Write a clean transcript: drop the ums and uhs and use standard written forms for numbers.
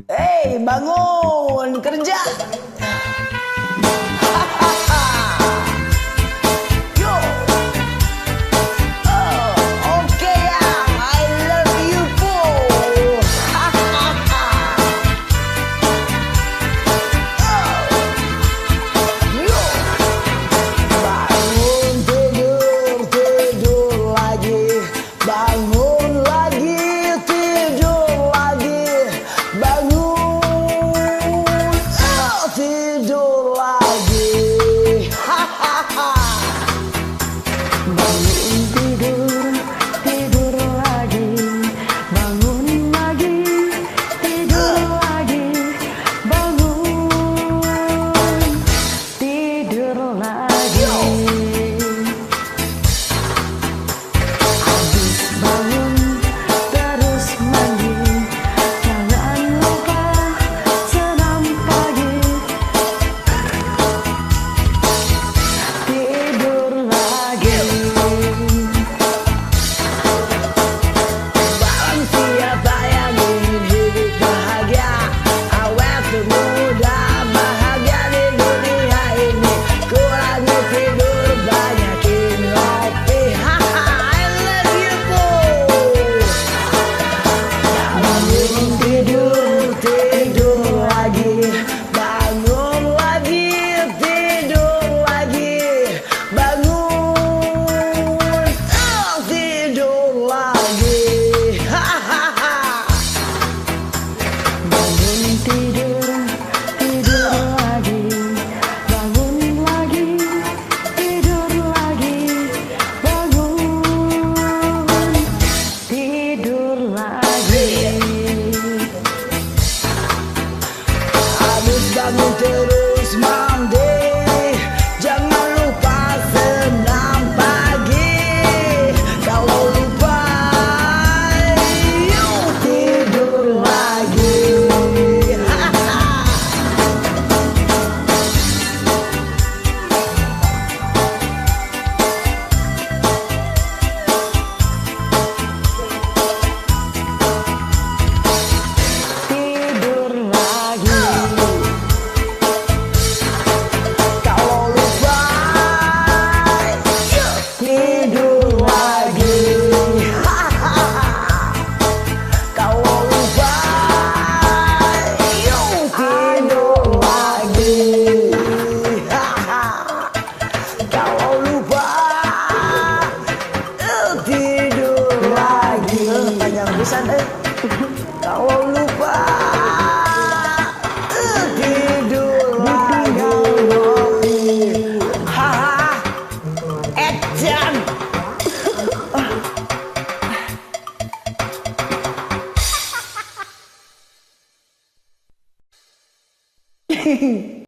Hei, bangun kerja. Yo. Oh, oke ya. I love you, po. Yo. Bangun tidur, tidur lagi. Bangun lagi, tidur lagi. Bangun, tidur lagi. Bangun tidur, tidur lagi. Bangun lagi, tidur lagi. Bangun, tidur lagi. Habis bangun, terus mandi. Jangan lupa senam pagi. Tidur lagi. Barang siapa yang ingin hidup bahagia, awet muda bahagia di dunia ini. Kurangi tidur, banyakin ngopi. I love you, po. Bangun tidur, tidur lagi. Bangun lagi, tidur lagi. Bangun, tidur lagi. Bangun tidur, tidur lagi. Bangun lagi, tidur lagi. Bangun, tidur lagi. Habis bangun terus mandi, jangan lupa senam pagi. Kalau lupa, yuk tidur lagi. Tidur lagi. Kalau lupa, yuk tidur lagi. Kalau lupa, yuk tidur lagi. Kalau lupa, tidur lagi. Panjang pisan, Kalau lupa, tidur lagi. Haha, Edan.